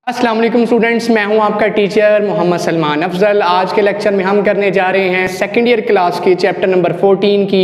अस्सलाम वालेकुम स्टूडेंट्स, मैं हूं आपका टीचर मोहम्मद सलमान अफजल। आज के लेक्चर में हम करने जा रहे हैं सेकेंड ईयर क्लास की चैप्टर नंबर 14 की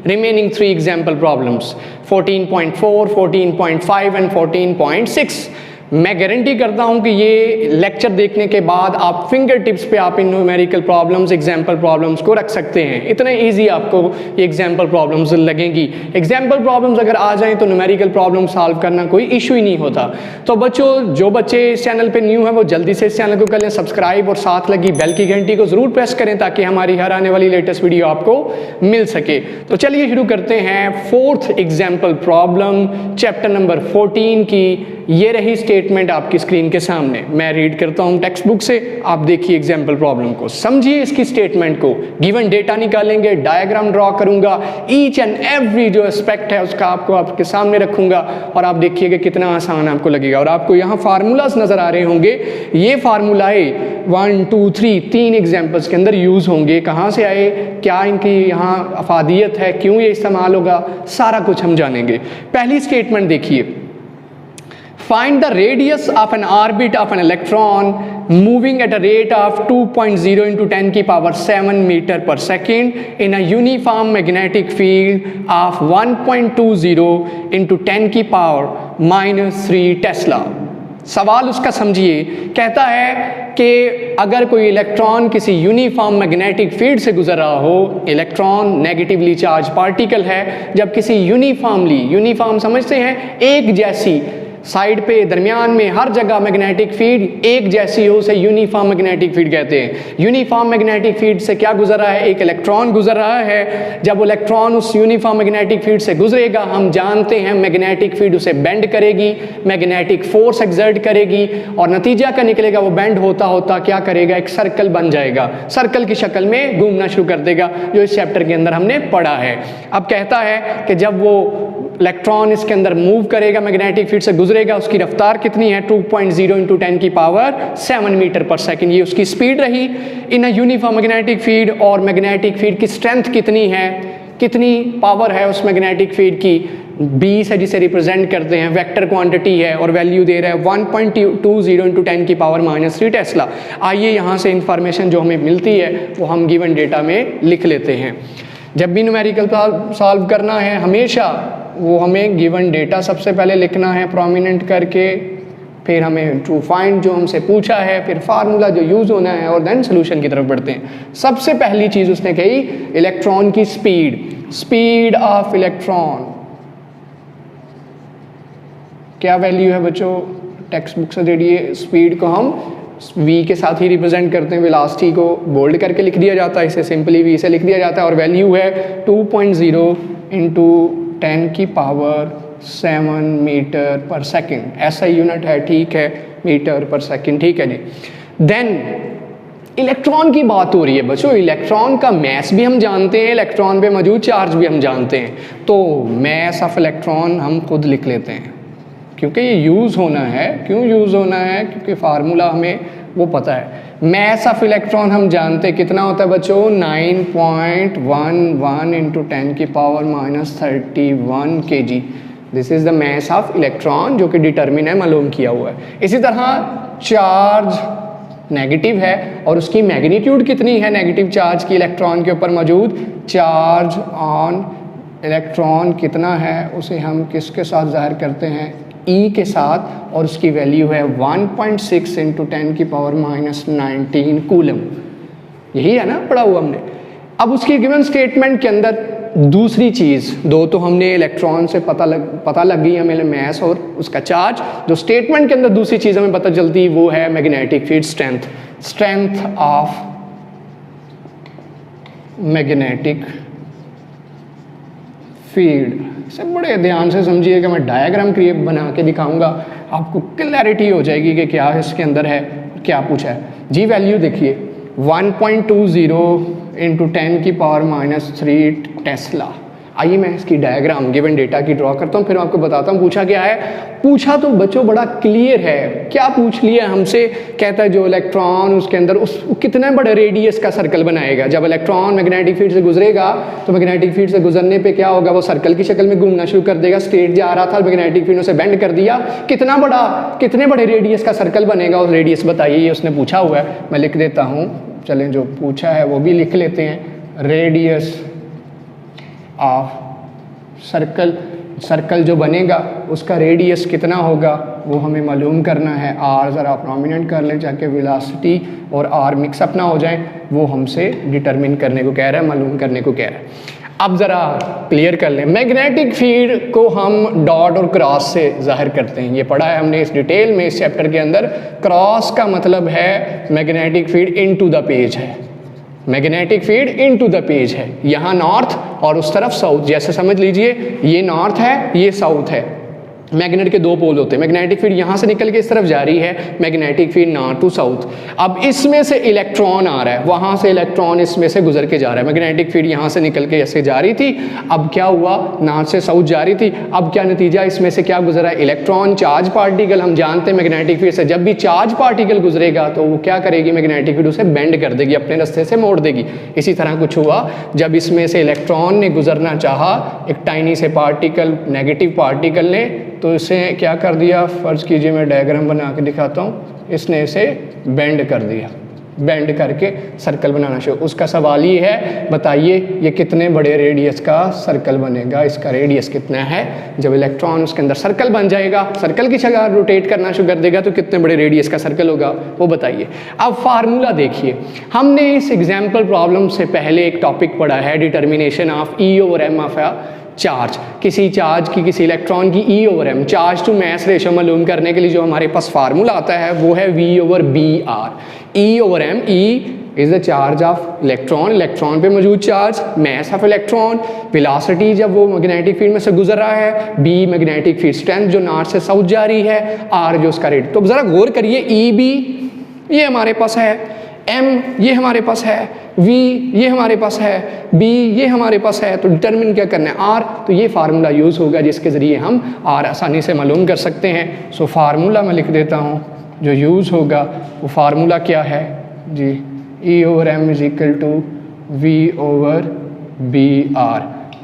रिमेनिंग 3 एग्जाम्पल प्रॉब्लम्स 14.4, 14.5 एंड 14.6। मैं गारंटी करता हूं कि ये लेक्चर देखने के बाद आप फिंगर टिप्स पे आप इन न्यूमेरिकल प्रॉब्लम्स, एग्जाम्पल प्रॉब्लम्स को रख सकते हैं। इतने इजी आपको ये एग्जाम्पल प्रॉब्लम्स लगेंगी। एग्जाम्पल प्रॉब्लम्स अगर आ जाएं तो न्यूमेरिकल प्रॉब्लम सॉल्व करना कोई इशू ही नहीं होता। तो बच्चों, जो बच्चे इस चैनल पे न्यू हैं वो जल्दी से इस चैनल को कर लें सब्सक्राइब और साथ लगी बेल की घंटी को ज़रूर प्रेस करें ताकि हमारी हर आने वाली लेटेस्ट वीडियो आपको मिल सके। तो चलिए शुरू करते हैं fourth example problem chapter number 14 की। ये रही स्टेटमेंट आपकी स्क्रीन के सामने। मैं रीड करता हूँ टेक्स्ट बुक से, आप देखिए एग्जाम्पल प्रॉब्लम को, समझिए इसकी स्टेटमेंट को। गिवन डेटा निकालेंगे, डायग्राम ड्रॉ करूंगा, ईच एंड एवरी जो एस्पेक्ट है उसका आपको आपके सामने रखूंगा और आप देखिएगा कितना आसान आपको लगेगा। और आपको यहाँ फार्मूलाज नजर आ रहे होंगे। ये फार्मूलाए 1, 2, 3 तीन एग्जाम्पल्स के अंदर यूज होंगे। कहाँ से आए, क्या इनकी यहाँ अफादियत है, क्यों ये इस्तेमाल होगा, सारा कुछ हम जानेंगे। पहली स्टेटमेंट देखिए, find the radius of an orbit of an electron moving at a rate of 2.0 into 10 की power 7 metre per second in a uniform magnetic field of 1.20 into 10 की पावर -3 टेस्ला। सवाल उसका समझिए, कहता है कि अगर कोई इलेक्ट्रॉन किसी यूनिफॉर्म मैग्नेटिक फील्ड से गुजर रहा हो, इलेक्ट्रॉन नेगेटिवली चार्ज पार्टिकल है, जब किसी यूनिफॉर्म समझते हैं एक जैसी साइड पे, दरमियान में, हर जगह मैग्नेटिक फील्ड एक जैसी हो, उसे यूनिफॉर्म मैग्नेटिक फील्ड कहते हैं। यूनिफॉर्म मैग्नेटिक फील्ड से क्या गुजर रहा है, एक इलेक्ट्रॉन गुजर रहा है। जब वो इलेक्ट्रॉन उस यूनिफॉर्म मैग्नेटिक फील्ड से गुजरेगा, हम जानते हैं मैग्नेटिक फील्ड उसे बेंड करेगी, मैग्नेटिक फोर्स एक्सर्ट करेगी और नतीजा क्या निकलेगा, वो बेंड होता होता क्या करेगा, एक सर्कल बन जाएगा, सर्कल की शक्ल में घूमना शुरू कर देगा, जो इस चैप्टर के अंदर हमने पढ़ा है। अब कहता है कि जब वो इलेक्ट्रॉन इसके अंदर मूव करेगा, मैग्नेटिक फील्ड से गुजरेगा, उसकी रफ्तार कितनी है, 2.0 into 10 की पावर 7 मीटर पर सेकेंड, ये उसकी स्पीड रही इन अ यूनिफॉर्म मैग्नेटिक फील्ड। और मैग्नेटिक फील्ड की स्ट्रेंथ कितनी है, कितनी पावर है उस मैग्नेटिक फील्ड की, 20 है जिसे रिप्रेजेंट करते हैं, वेक्टर क्वांटिटी है और वैल्यू दे रहा है 1.20 into 10 की पावर -3 टेस्ला। आइए यहाँ से इंफॉर्मेशन जो हमें मिलती है वो हम गिवन डेटा में लिख लेते हैं। जब भी न्यूमेरिकल सॉल्व करना है हमेशा वो हमें गिवन डेटा सबसे पहले लिखना है प्रोमिनेंट करके, फिर हमें ट्रू फाइंड जो हमसे पूछा है, फिर फार्मूला जो यूज़ होना है और देन सोल्यूशन की तरफ बढ़ते हैं। सबसे पहली चीज़ उसने कही इलेक्ट्रॉन की स्पीड ऑफ इलेक्ट्रॉन। क्या वैल्यू है बच्चों, टेक्स्ट बुक से देखिए, स्पीड को हम v के साथ ही रिप्रेजेंट करते हैं, वेलोसिटी को बोल्ड करके लिख दिया जाता है, इसे सिंपली v से लिख दिया जाता है और वैल्यू है 2.0 into 10 की पावर 7 मीटर पर सेकेंड। ऐसा यूनिट है, ठीक है, मीटर पर सेकेंड, ठीक है जी। देन इलेक्ट्रॉन की बात हो रही है बच्चों, इलेक्ट्रॉन का मैस भी हम जानते हैं, इलेक्ट्रॉन पे मौजूद चार्ज भी हम जानते हैं। तो मैस ऑफ इलेक्ट्रॉन हम खुद लिख लेते हैं क्योंकि ये यूज़ होना है। क्यों यूज़ होना है, क्योंकि फार्मूला हमें वो पता है। मैस ऑफ इलेक्ट्रॉन हम जानते हैं कितना होता है बच्चों, 9.11 into 10 की power -31 kg। This is the mess of electron जो कि डिटर्मिन है, मालूम किया हुआ है। इसी तरह चार्ज नेगेटिव है और उसकी मैग्नीट्यूड कितनी है, नेगेटिव चार्ज की इलेक्ट्रॉन के ऊपर मौजूद चार्ज ऑन इलेक्ट्रॉन कितना है, उसे हम किसके साथ जाहिर करते हैं, E के साथ, और उसकी वैल्यू है 1.6 into 10 की पावर -19 कूलम। यही है ना पढ़ा हुआ हमने। अब उसकी गिवन स्टेटमेंट के अंदर दूसरी चीज़, दो तो हमने इलेक्ट्रॉन से पता लग गई हमें मैस और उसका चार्ज, जो स्टेटमेंट के अंदर दूसरी चीज़ हमें पता चलती वो है magnetic field strength of magnetic field. इसे बड़े ध्यान से समझिएगा, मैं डायग्राम क्रिएट बना के दिखाऊंगा, आपको क्लैरिटी हो जाएगी कि क्या इसके अंदर है, क्या पूछा है जी। वैल्यू देखिए 1.20 into 10 की पावर -3 टेस्ला। आइए मैं इसकी डायग्राम गिवन डेटा की ड्रॉ करता हूँ, फिर आपको बताता हूँ पूछा क्या है। पूछा तो बच्चों बड़ा क्लियर है, क्या पूछ लिया हमसे, कहता है जो इलेक्ट्रॉन उसके अंदर उस कितने बड़े रेडियस का सर्कल बनाएगा। जब इलेक्ट्रॉन मैग्नेटिक फील्ड से गुजरेगा तो मैग्नेटिक फील्ड से गुजरने पे क्या होगा, वो सर्कल की शक्ल में घूमना शुरू कर देगा। स्ट्रेट जा रहा था, मैग्नेटिक फील्ड उसे बेंड कर दिया, कितने बड़े रेडियस का सर्कल बनेगा, उस रेडियस बताइए, ये उसने पूछा हुआ है। मैं लिख देता हूँ, चलें जो पूछा है वो भी लिख लेते हैं। रेडियस ऑफ सर्कल जो बनेगा उसका रेडियस कितना होगा वो हमें मालूम करना है। आर ज़रा प्रोमिनेंट कर लें ताकि वेलोसिटी और आर मिक्सअप ना हो जाए, वो हमसे डिटरमिन करने को कह रहा है, मालूम करने को कह रहा है। अब ज़रा क्लियर कर लें, मैग्नेटिक फील्ड को हम डॉट और क्रॉस से जाहिर करते हैं, ये पढ़ा है हमने इस डिटेल में इस चैप्टर के अंदर। क्रॉस का मतलब है magnetic field into the page है, magnetic field into the page है, यहाँ नॉर्थ और उस तरफ साउथ। जैसे समझ लीजिए ये नॉर्थ है, ये साउथ है, मैग्नेट के दो पोल होते हैं, मैग्नेटिक फील्ड यहाँ से निकल के इस तरफ जा रही है, magnetic field north to south. अब इसमें से इलेक्ट्रॉन आ रहा है, वहाँ से इलेक्ट्रॉन इसमें से गुजर के जा रहा है, मैग्नेटिक फील्ड यहाँ से निकल के ऐसे जा रही थी, अब क्या हुआ, नॉर्थ से साउथ जा रही थी, अब क्या नतीजा, इसमें से क्या गुजरा है, इलेक्ट्रॉन, चार्ज पार्टिकल। हम जानते हैं मैग्नेटिक फील्ड से जब भी चार्ज पार्टिकल गुजरेगा तो वो क्या करेगी, मैग्नेटिक फील्ड उसे बेंड कर देगी, अपने रास्ते से मोड़ देगी। इसी तरह कुछ हुआ, जब इसमें से इलेक्ट्रॉन ने गुजरना चाहा, एक टाइनी से पार्टिकल, नेगेटिव पार्टिकल ने, तो इसे क्या कर दिया, फ़र्ज़ कीजिए मैं डायग्राम बना के दिखाता हूँ, इसने इसे बेंड कर दिया, बेंड करके सर्कल बनाना शुरू। उसका सवाल ये है, बताइए ये कितने बड़े रेडियस का सर्कल बनेगा, इसका रेडियस कितना है। जब इलेक्ट्रॉन उसके अंदर सर्कल बन जाएगा, सर्कल की जगह रोटेट करना शुरू कर देगा, तो कितने बड़े रेडियस का सर्कल होगा वो बताइए। अब फार्मूला देखिए, हमने इस एग्जाम्पल प्रॉब्लम से पहले एक टॉपिक पढ़ा है, determination of e over m of charge. किसी चार्ज की, किसी इलेक्ट्रॉन की e over m, charge to mass ratio मालूम करने के लिए जो हमारे पास फार्मूला आता है वो है v over B r. E over m, e is the charge of electron, electron पे मौजूद charge, mass of electron, velocity जब वो मैग्नेटिक फील्ड में से गुजर रहा है, बी मैग्नेटिक फील्ड स्ट्रेंथ जो नॉर्थ से साउथ जा रही है, आर जो उसका रेट। तो ज़रा गौर करिए, ई बी ये हमारे पास है, एम ये हमारे पास है, वी ये हमारे पास है, बी ये हमारे पास है, तो डिटरमिन क्या करना है, आर। तो ये फार्मूला यूज़ होगा जिसके ज़रिए हम आर आसानी से मालूम कर सकते हैं। सो फार्मूला मैं लिख देता हूँ जो यूज़ होगा, वो फार्मूला क्या है जी, E over M is equal to V over B R.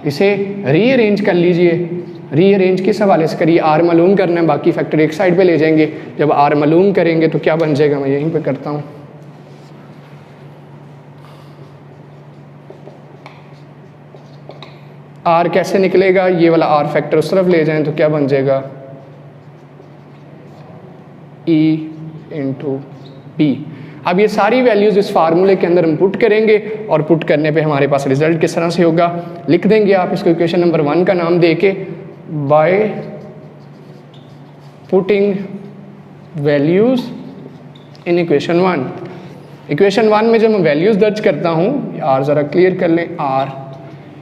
इसे रीअरेंज कर लीजिए, रीअरेंज किस हवाले से करिए, आर मालूम करना है, बाकी फैक्टर एक साइड पे ले जाएंगे। जब आर मालूम करेंगे तो क्या बन जाएगा, मैं यहीं पे करता हूँ, आर कैसे निकलेगा, ये वाला आर फैक्टर उस तरफ ले जाएं तो क्या बन जाएगा, ई इंटू पी। अब ये सारी वैल्यूज़ इस फार्मूले के अंदर हम पुट करेंगे और पुट करने पे हमारे पास रिजल्ट किस तरह से होगा लिख देंगे आप इसको इक्वेशन नंबर 1 का नाम दे के, by putting values in equation 1। Equation 1 में जब मैं वैल्यूज़ दर्ज करता हूँ, आर ज़रा क्लियर कर लें, आर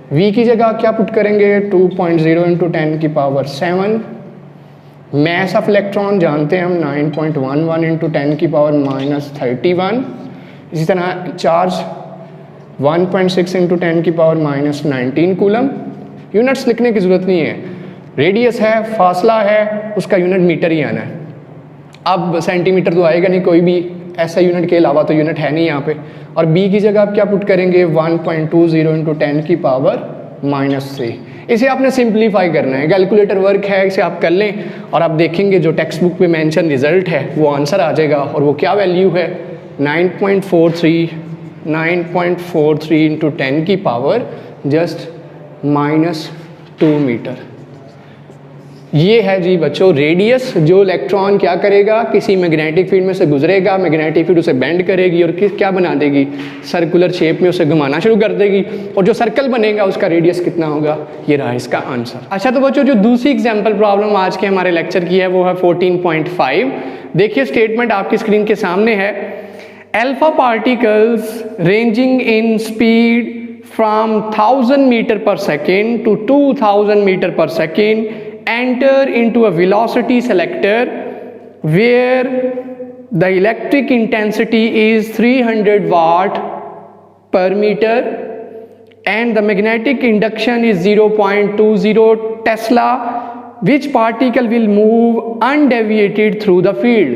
v की जगह क्या पुट करेंगे, 2.0 इंटू 10 की पावर 7, मैस ऑफ इलेक्ट्रॉन जानते हैं हम 9.11 इंटू 10 की पावर -31, इसी तरह चार्ज 1.6 इंटू 10 की पावर -19 कूलम। यूनिट्स लिखने की ज़रूरत नहीं है, रेडियस है, फासला है, उसका यूनिट मीटर ही आना है। अब सेंटीमीटर तो आएगा नहीं, कोई भी ऐसा यूनिट के अलावा तो यूनिट है नहीं यहाँ पे। और b की जगह आप क्या पुट करेंगे, 1.20 इंटू 10 की पावर -3। इसे आपने सिंप्लीफाई करना है, कैलकुलेटर वर्क है, इसे आप कर लें और आप देखेंगे जो टेक्स्ट बुक पे मेंशन रिजल्ट है वो आंसर आ जाएगा। और वो क्या वैल्यू है, 9.43 इंटू 10 की पावर जस्ट -2 मीटर। ये है जी बच्चों रेडियस, जो इलेक्ट्रॉन क्या करेगा, किसी मैग्नेटिक फील्ड में से गुजरेगा, मैग्नेटिक फील्ड उसे बेंड करेगी और क्या बना देगी, सर्कुलर शेप में उसे घुमाना शुरू कर देगी, और जो सर्कल बनेगा उसका रेडियस कितना होगा, ये रहा इसका आंसर। अच्छा तो बच्चों जो दूसरी एग्जाम्पल प्रॉब्लम आज के हमारे लेक्चर की है वो है 14.5। देखिए स्टेटमेंट आपकी स्क्रीन के सामने है, alpha particles ranging in speed from 1000 metre per second to 2000 metre per second enter into a velocity selector where the electric intensity is 300 watt per meter and the magnetic induction is 0.20 Tesla, which particle will move undeviated through the field.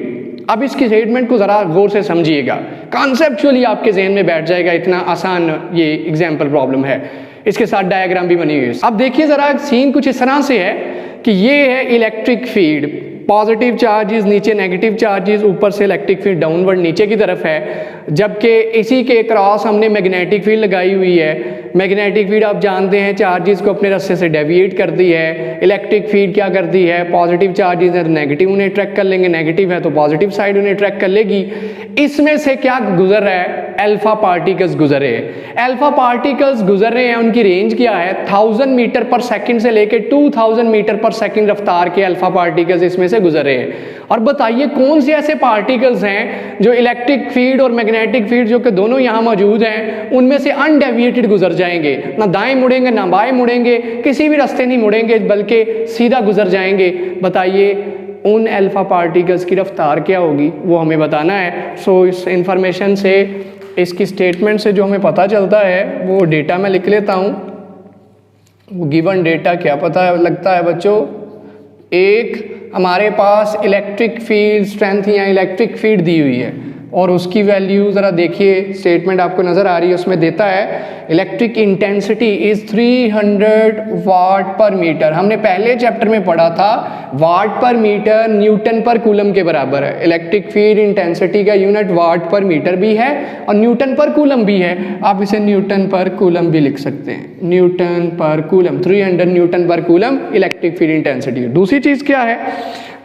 अब इसकी statement को ज़रा गौर से समझिएगा, conceptually आपके जहन में बैठ जाएगा, इतना आसान ये एग्जाम्पल प्रॉब्लम है। इसके साथ डायग्राम भी बनी हुई है। अब देखिए ज़रा, सीन कुछ इस तरह से है कि ये है इलेक्ट्रिक फील्ड, पॉजिटिव चार्जेस नीचे, नेगेटिव चार्जेस ऊपर से, इलेक्ट्रिक फील्ड डाउनवर्ड नीचे की तरफ है, जबकि इसी के क्रॉस हमने मैग्नेटिक फील्ड लगाई हुई है। मैग्नेटिक फील्ड आप जानते हैं चार्जेस को अपने रास्ते से डेविएट करती है, इलेक्ट्रिक फील्ड क्या करती है, पॉजिटिव चार्जेस है तो नेगेटिव उन्हें ट्रैक कर लेंगे, नेगेटिव है तो पॉजिटिव साइड उन्हें ट्रैक कर लेगी। इसमें से क्या गुजर रहा है, अल्फा पार्टिकल्स गुजर रहे हैं। अल्फा पार्टिकल्स गुजर रहे हैं, उनकी रेंज क्या है, 1000 मीटर पर सेकंड से लेके 2000 मीटर पर सेकंड रफ्तार के अल्फा पार्टिकल्स इसमें से गुजर रहे हैं। और बताइए कौन से ऐसे पार्टिकल्स हैं जो इलेक्ट्रिक फील्ड और मैग्नेटिक फील्ड जो कि दोनों यहाँ मौजूद हैं उनमें से अनडेविएटेड गुजर जाएंगे, ना दाएं मुड़ेंगे ना बाएं मुड़ेंगे, किसी भी रास्ते नहीं मुड़ेंगे बल्कि सीधा गुजर जाएंगे। बताइए उन अल्फा पार्टिकल्स की रफ्तार क्या होगी, वो हमें बताना है। सो इस इंफॉर्मेशन से, इसकी स्टेटमेंट से जो हमें पता चलता है वो डेटा में लिख लेता हूँ। वो गिवन डेटा क्या पता लगता है बच्चों, एक हमारे पास इलेक्ट्रिक फील्ड स्ट्रेंथ या इलेक्ट्रिक फील्ड दी हुई है और उसकी वैल्यू ज़रा देखिए, स्टेटमेंट आपको नज़र आ रही है, उसमें देता है इलेक्ट्रिक इंटेंसिटी इज़ 300 वाट पर मीटर। हमने पहले चैप्टर में पढ़ा था वाट पर मीटर न्यूटन पर कूलम के बराबर है। इलेक्ट्रिक फील्ड इंटेंसिटी का यूनिट वाट पर मीटर भी है और न्यूटन पर कूलम भी है। आप इसे न्यूटन पर कूलम भी लिख सकते हैं, न्यूटन पर कूलम, 300 न्यूटन पर कूलम इलेक्ट्रिक फील्ड इंटेंसिटी। दूसरी चीज़ क्या है,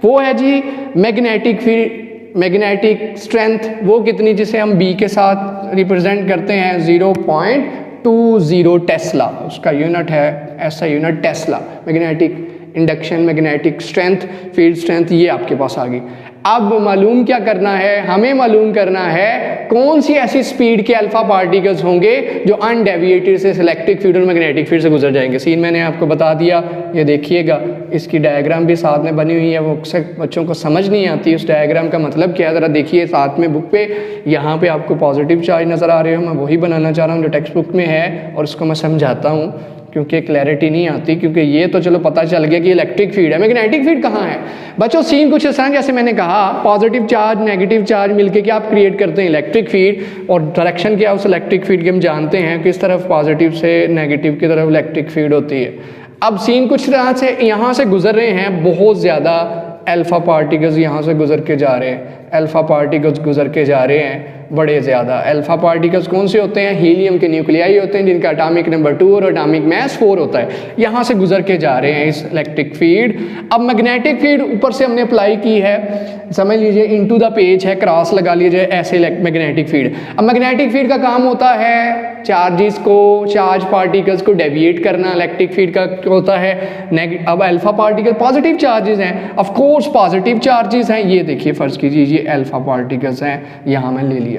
वो है जी मैग्नेटिक फील्ड, मैग्नेटिक स्ट्रेंथ, वो कितनी, जिसे हम बी के साथ रिप्रेजेंट करते हैं 0.20 टेस्ला, उसका यूनिट है ऐसा unit Tesla. Magnetic induction, magnetic strength, field strength, ये आपके पास आ गई। अब मालूम क्या करना है, हमें मालूम करना है कौन सी ऐसी स्पीड के अल्फा पार्टिकल्स होंगे जो अनडेविएटेड से इलेक्ट्रिक फील्ड और मैग्नेटिक फील्ड से गुजर जाएंगे। सीन मैंने आपको बता दिया, ये देखिएगा, इसकी डायग्राम भी साथ में बनी हुई है, वो अक्सर बच्चों को समझ नहीं आती उस डायग्राम का मतलब क्या है। ज़रा देखिए साथ में बुक पे, यहाँ पे आपको पॉजिटिव चार्ज नज़र आ रहे हो, मैं वही बनाना चाह रहा हूँ जो टेक्स्ट बुक में है और उसको मैं समझाता हूँ क्योंकि क्लैरिटी नहीं आती, क्योंकि ये तो चलो पता चल गया कि इलेक्ट्रिक फील्ड है, मैग्नेटिक फील्ड कहाँ है। बच्चों सीन कुछ इस तरह, जैसे मैंने कहा पॉजिटिव चार्ज नेगेटिव चार्ज मिलके क्या आप क्रिएट करते हैं इलेक्ट्रिक फील्ड, और डायरेक्शन क्या है उस इलेक्ट्रिक फील्ड की हम जानते हैं, किस तरफ पॉजिटिव से नेगेटिव की तरफ इलेक्ट्रिक फील्ड होती है। अब सीन कुछ तरह से यहाँ से गुजर रहे हैं, बहुत ज़्यादा अल्फा पार्टिकल्स यहाँ से गुजर के जा रहे हैं, अल्फा पार्टिकल्स गुजर के जा रहे हैं बड़े ज़्यादा। अल्फा पार्टिकल्स कौन से होते हैं, हीलियम के न्यूक्लियाई होते हैं जिनका एटॉमिक नंबर 2 और एटॉमिक मास 4 होता है, यहाँ से गुजर के जा रहे हैं इस इलेक्ट्रिक फील्ड। अब मैग्नेटिक फील्ड ऊपर से हमने अप्लाई की है, समझ लीजिए इनटू द पेज है, क्रॉस लगा लीजिए ऐसे मैग्नेटिक फील्ड। अब मैग्नेटिक फील्ड का काम होता है चार्जेस को, चार्ज पार्टिकल्स को डेविएट करना, इलेक्ट्रिक फील्ड का होता है अब अल्फा पार्टिकल पॉजिटिव चार्जेस हैं, ऑफ कोर्स पॉजिटिव चार्जेस हैं, ये देखिए फर्ज कीजिए ये अल्फा पार्टिकल्स हैं, यहाँ मैं ले लिया।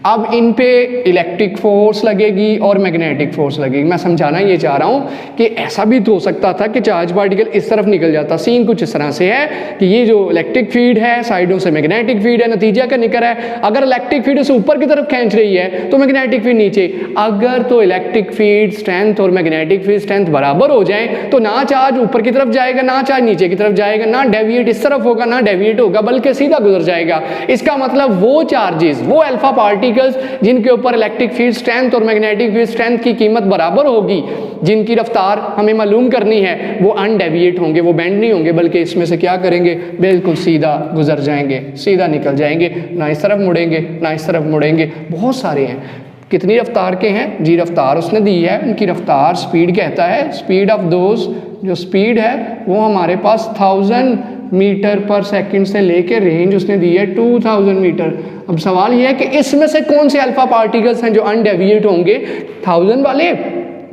अब इन पे इलेक्ट्रिक फोर्स लगेगी और मैग्नेटिक फोर्स लगेगी। मैं समझाना ये चाह रहा हूँ कि ऐसा भी तो हो सकता था कि चार्ज पार्टिकल इस तरफ निकल जाता। सीन कुछ इस तरह से है कि ये जो इलेक्ट्रिक फील्ड है साइडों से मैग्नेटिक फील्ड है, नतीजा क्या निकल रहा है, अगर इलेक्ट्रिक फील्ड उसे ऊपर की तरफ खींच रही है तो मैग्नेटिक फील्ड नीचे, अगर तो इलेक्ट्रिक फील्ड स्ट्रेंथ और मैग्नेटिक फील्ड स्ट्रेंथ बराबर हो जाए तो ना चार्ज ऊपर की तरफ जाएगा ना चार्ज नीचे की तरफ जाएगा, ना डेविएट इस तरफ होगा ना डेविएट होगा, बल्कि सीधा गुजर जाएगा। इसका मतलब वो चार्जेस, वो अल्फा पार्टिकल्स जिनके ऊपर इलेक्ट्रिक फील्ड स्ट्रेंथ और मैग्नेटिक फील्ड स्ट्रेंथ की कीमत बराबर होगी, जिनकी रफ्तार हमें मालूम करनी है, वो अनडेविएट होंगे, वो बेंड नहीं होंगे, बल्कि इसमें से क्या करेंगे, बिल्कुल सीधा गुजर जाएंगे, सीधा निकल जाएंगे, ना इस तरफ मुड़ेंगे ना इस तरफ मुड़ेंगे। बहुत सारे हैं, कितनी रफ्तार के हैं जी, रफ्तार उसने दी है, उनकी रफ्तार स्पीड कहता है, स्पीड ऑफ दोज, जो स्पीड है वो हमारे पास 1000 मीटर पर सेकंड से लेके रेंज उसने दी है 2000 मीटर। अब सवाल ये है कि इसमें से कौन से अल्फा पार्टिकल्स हैं जो अनडेविएट होंगे, 1000 वाले,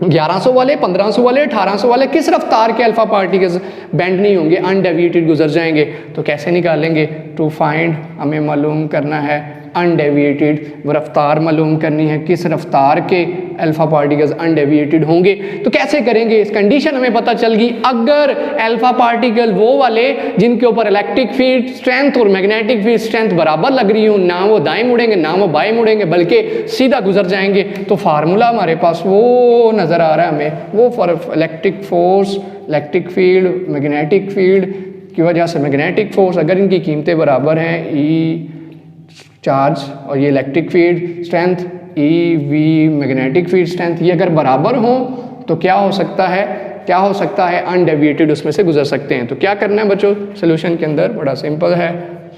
1100 वाले, 1500 वाले, 1800 वाले, किस रफ्तार के अल्फा पार्टिकल्स बेंड नहीं होंगे, अनडेविएटेड गुजर जाएंगे। तो कैसे निकालेंगे, टू फाइंड, हमें मालूम करना है अनडेविएटेड, वो रफ्तार मालूम करनी है किस रफ्तार के अल्फ़ा पार्टिकल्स अनडेविएटेड होंगे। तो कैसे करेंगे, इस कंडीशन हमें पता चल गई, अगर अल्फ़ा पार्टिकल वो वाले जिनके ऊपर इलेक्ट्रिक फील्ड स्ट्रेंथ और मैग्नेटिक फील्ड स्ट्रेंथ बराबर लग रही हो, ना वो दाएं मुड़ेंगे ना वो बाएं मुड़ेंगे बल्कि सीधा गुजर जाएंगे, तो फार्मूला हमारे पास वो नज़र आ रहा है हमें, वो for electric force, electric field, magnetic field की वजह से मैग्नेटिक फोर्स अगर इनकी कीमतें बराबर हैं, ई चार्ज और ये electric field strength, E V magnetic field strength, ये अगर बराबर हो तो क्या हो सकता है, अनडेविएटेड उसमें से गुजर सकते हैं। तो क्या करना है बच्चों, सोल्यूशन के अंदर बड़ा सिंपल है,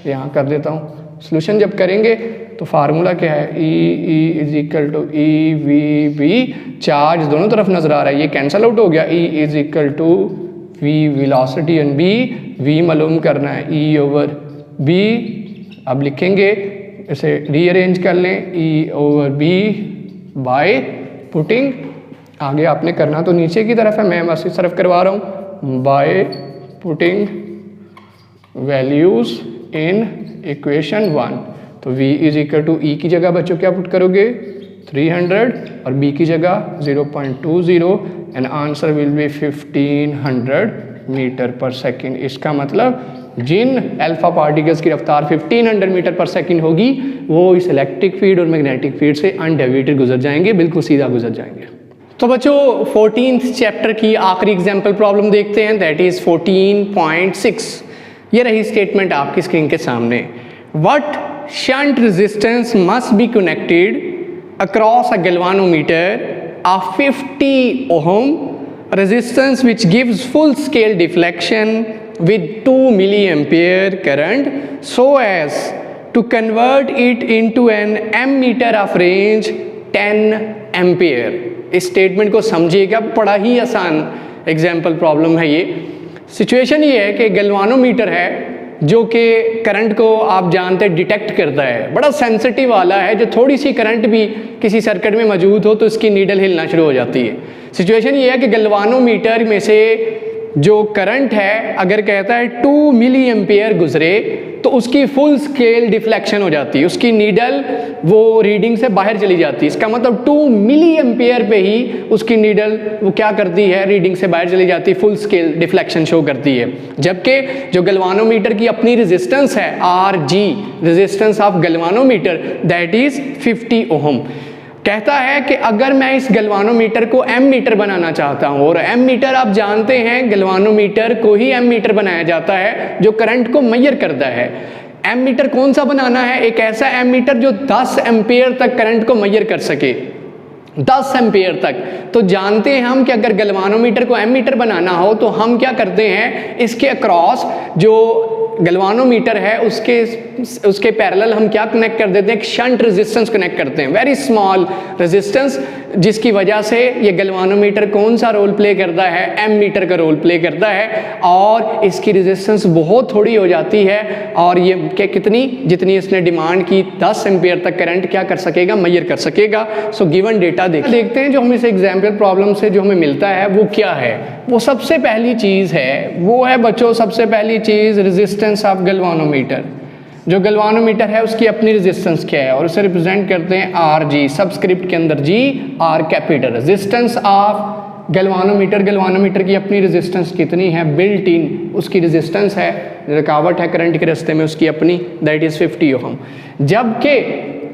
यहाँ कर देता हूँ। सोल्यूशन जब करेंगे तो फार्मूला क्या है, e is equal to e v v, charge दोनों तरफ नजर आ रहा है, ये कैंसल आउट हो गया, e is equal to v velocity and B, v मालूम करना है ई ओवर बी। अब लिखेंगे इसे रीअरेंज कर लें, e over B by putting, आगे आपने करना तो नीचे की तरफ है, मैं बस इस तरफ करवा रहा हूँ, by putting values in equation 1। तो v इज इक्वल टू ई की जगह बच्चों क्या पुट करोगे 300 और b की जगह 0.20 and answer will be 1500 metre per second. इसका मतलब जिन अल्फा पार्टिकल्स की रफ्तार 1500 मीटर पर सेकेंड होगी वो इस इलेक्ट्रिक फील्ड और मैग्नेटिक फील्ड से अनडेविएटेड गुजर जाएंगे, बिल्कुल सीधा गुजर जाएंगे। तो बच्चों 14th चैप्टर की आखिरी एग्जाम्पल प्रॉब्लम देखते हैं, दैट इज 14.6। ये रही स्टेटमेंट आपकी स्क्रीन के सामने। What shunt resistance must be connected across a galvanometer of 50 ohm resistance which gives full scale deflection with 2 milliampere current so as to convert it into an ammeter of range 10 ampere। इस statement को समझिएगा, बड़ा ही आसान example problem है ये। Situation ये है कि गैल्वानोमीटर है जो कि करंट को आप जानते हैं डिटेक्ट करता है, बड़ा सेंसिटिव वाला है, जो थोड़ी सी करंट भी किसी सर्किट में मौजूद हो तो इसकी नीडल हिलना शुरू हो जाती है। सिचुएशन ये है कि गैल्वानोमीटर में से जो करंट है अगर कहता है 2 मिली एम्पियर गुजरे तो उसकी फुल स्केल डिफ्लेक्शन हो जाती है, उसकी नीडल वो रीडिंग से बाहर चली जाती है। इसका मतलब 2 मिली एम्पियर पे ही उसकी नीडल वो क्या करती है, रीडिंग से बाहर चली जाती है, फुल स्केल डिफ्लेक्शन शो करती है। जबकि जो गैल्वानोमीटर की अपनी रेजिस्टेंस है RG, resistance of galvanometer, that is 50 ohm. कहता है कि अगर मैं इस गैल्वानोमीटर को एम मीटर बनाना चाहता हूं, और एम मीटर आप जानते हैं गैल्वानोमीटर को ही एम मीटर बनाया जाता है जो करंट को मेजर करता है। एम मीटर कौन सा बनाना है, एक ऐसा एम मीटर जो 10 एम्पियर तक करंट को मेजर कर सके, 10 एम्पियर तक। तो जानते हैं हम कि अगर गैल्वानोमीटर को एम मीटर बनाना हो तो हम क्या करते हैं, इसके अक्रॉस जो गैल्वानोमीटर है उसके पैरेलल हम क्या कनेक्ट कर देते हैं, एक शंट रेजिस्टेंस कनेक्ट करते हैं, वेरी स्मॉल रेजिस्टेंस, जिसकी वजह से ये गैल्वानोमीटर कौन सा रोल प्ले करता है, एम मीटर का रोल प्ले करता है, और इसकी रेजिस्टेंस बहुत थोड़ी हो जाती है, और ये क्या कितनी, जितनी इसने डिमांड की 10 एम्पियर तक करंट क्या कर सकेगा, मेजर कर सकेगा। सो गिवन डेटा देखते हैं जो हमें इस एग्जाम्पल प्रॉब्लम से जो हमें मिलता है वो क्या है। वो सबसे पहली चीज़ है, वो है बच्चों सबसे पहली चीज़ रेजिस्टेंस ऑफ गैल्वानोमीटर। जो गैल्वानोमीटर है उसकी अपनी रेजिस्टेंस क्या है, और उसे रिप्रेजेंट करते हैं RG, सबस्क्रिप्ट के अंदर G, R capital. Resistance of galvanometer की अपनी रेजिस्टेंस कितनी है, बिल्ट इन उसकी रेजिस्टेंस है, रुकावट है करंट के रास्ते में उसकी अपनी, दैट इज 50 ओहम। जबकि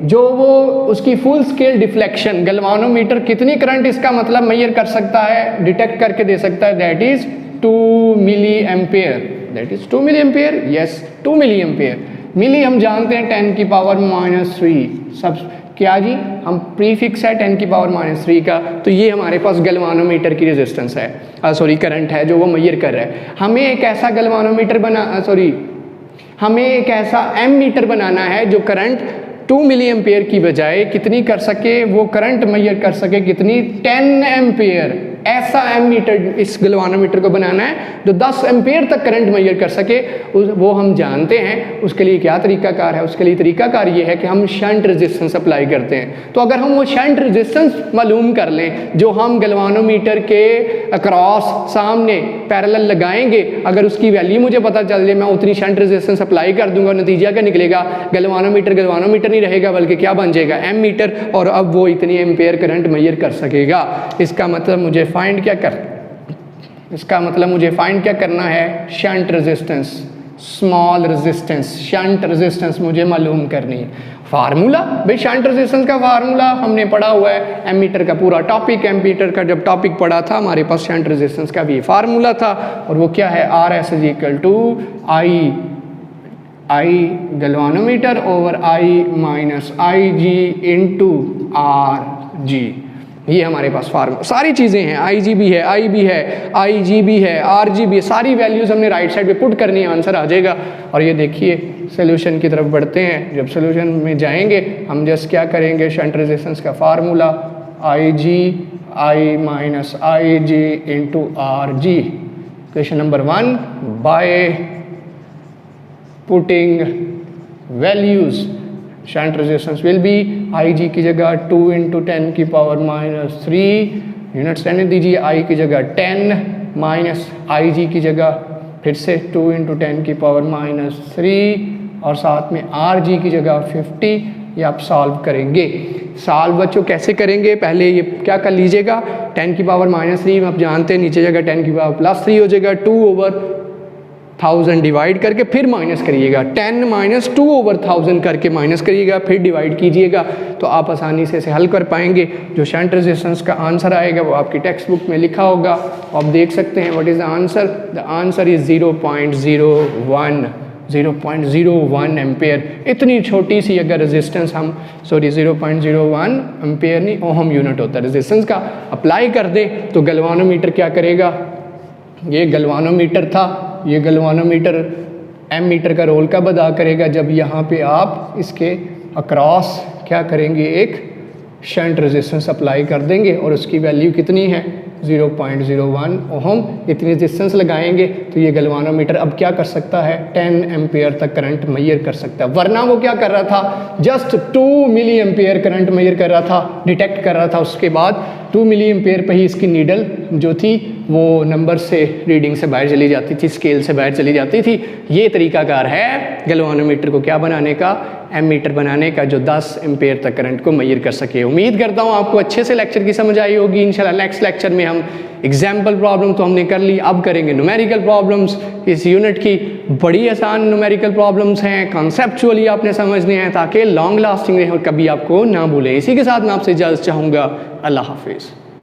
जो वो उसकी फुल स्केल डिफ्लेक्शन, गैल्वानोमीटर कितनी करंट इसका मतलब मेजर कर सकता है, डिटेक्ट करके दे सकता है, that is 2 milli ampere, that is 2 milli ampere, yes 2 milli ampere. Milli हम जानते हैं 10 की पावर -3, सब क्या जी, हम प्रीफिक्स है 10 की पावर -3 का, तो ये हमारे पास गैल्वानोमीटर की रेजिस्टेंस है, करंट है जो वो मेजर कर रहा है। हमें एक ऐसा हमें एक ऐसा एम मीटर बनाना है जो करंट 2 मिली एम्पियर की बजाय कितनी कर सके, वो करंट मेजर कर सके कितनी, 10 एम्पियर। ऐसा एमीटर इस गैल्वानोमीटर को बनाना है जो 10 एम्पेयर तक करंट मेजर कर सके। वो हम जानते हैं। उसके लिए क्या तरीकाकार है? उसके लिए तरीकाकार ये है कि हम शंट रेजिस्टेंस अप्लाई करते हैं। तो अगर हम वो शंट रेजिस्टेंस मालूम कर लें जो हम गैल्वानोमीटर के अक्रॉस सामने पैरेलल लगाएंगे, अगर उसकी वैल्यू मुझे पता चल जाए, मैं उतनी शंट रेजिस्टेंस अप्लाई कर दूंगा, नतीजा क्या निकलेगा? गैल्वानोमीटर नहीं रहेगा बल्कि क्या बन जाएगा? एमीटर। और अब वो इतनी एम्पेयर करंट मेजर कर सकेगा। इसका मतलब मुझे फाइंड क्या करना है? Shunt resistance, small resistance, shunt resistance मुझे मालूम करनी है। फार्मूला, भाई शंट रेजिस्टेंस का फार्मूला हमने पढ़ा हुआ है। एमीटर का पूरा टॉपिक, एमीटर का जब टॉपिक पढ़ा था हमारे पास शंट रेजिस्टेंस का भी फार्मूला था। और वो क्या है? RS is equal to I galvanometer over I minus IG into RG। ये हमारे पास फार्मूला, सारी चीज़ें हैं। IG भी है, I भी है, IG भी है, RG भी है, सारी वैल्यूज़ हमने राइट साइड पे पुट करनी है, आंसर आ जाएगा। और ये देखिए सोल्यूशन की तरफ बढ़ते हैं। जब सोल्यूशन में जाएंगे हम जस्ट क्या करेंगे? शंट रेजिस्टेंस का formula I minus IG into RG। Question number 1, by putting values shunt resistance will be IG की जगह 2 इंटू 10 की पावर माइनस 3 यूनिट्स रहने दीजिए, I की जगह 10 माइनस IG की जगह फिर से 2 इंटू 10 की पावर माइनस 3 और साथ में RG की जगह 50। ये आप सॉल्व करेंगे। सॉल्व बच्चों कैसे करेंगे? पहले ये क्या कर लीजिएगा, 10 की पावर माइनस 3 आप जानते हैं, नीचे जगह 10 की पावर प्लस 3 हो जाएगा, 2 ओवर 1000 डिवाइड करके फिर माइनस करिएगा, 10 माइनस 2 ओवर 1000 करके माइनस करिएगा, फिर डिवाइड कीजिएगा, तो आप आसानी से इसे हल कर पाएंगे। जो शंट रेजिस्टेंस का आंसर आएगा वो आपकी टेक्स्ट बुक में लिखा होगा, आप देख सकते हैं। What is the answer? The answer is 0.01 ampere. इतनी छोटी सी अगर रेजिस्टेंस हम 0.01 एम्पेयर नहीं, ओहम यूनिट होता है रेजिस्टेंस का, अप्लाई कर दें तो गैल्वानोमीटर क्या करेगा? ये गैल्वानोमीटर था, ये गैल्वानोमीटर एमीटर का रोल कब अदा करेगा? जब यहाँ पे आप इसके अक्रॉस क्या करेंगे? एक शंट रेजिस्टेंस अप्लाई कर देंगे और उसकी वैल्यू कितनी है? 0.01 ओहम। इतनी रेजिस्टेंस लगाएंगे तो ये गैल्वानोमीटर अब क्या कर सकता है? 10 एम्पेयर तक करंट मेजर कर सकता है। वरना वो क्या कर रहा था? Just 2 milli ampere current measure कर रहा था, डिटेक्ट कर रहा था। उसके बाद 2 मिली एम्पेयर पे ही इसकी नीडल जो थी वो नंबर से रीडिंग से बाहर चली जाती थी, स्केल से बाहर चली जाती थी। ये तरीकाकार है गैल्वानोमीटर को क्या बनाने का? एमीटर बनाने का, जो 10 एम्पेयर तक करंट को मेजर कर सके। उम्मीद करता हूँ आपको अच्छे से लेक्चर की समझ आई होगी। इंशाल्लाह नेक्स्ट लेक्चर में हम एग्जाम्पल प्रॉब्लम तो हमने कर ली, अब करेंगे न्यूमेरिकल प्रॉब्लम्स। इस यूनिट की बड़ी आसान न्यूमेरिकल प्रॉब्लम्स हैं, कॉन्सेप्चुअली आपने समझने हैं ताकि लॉन्ग लास्टिंग रहे और कभी आपको ना भूलें। इसी के साथ मैं आपसे इजाज़त चाहूँगा। अल्लाह हाफिज़।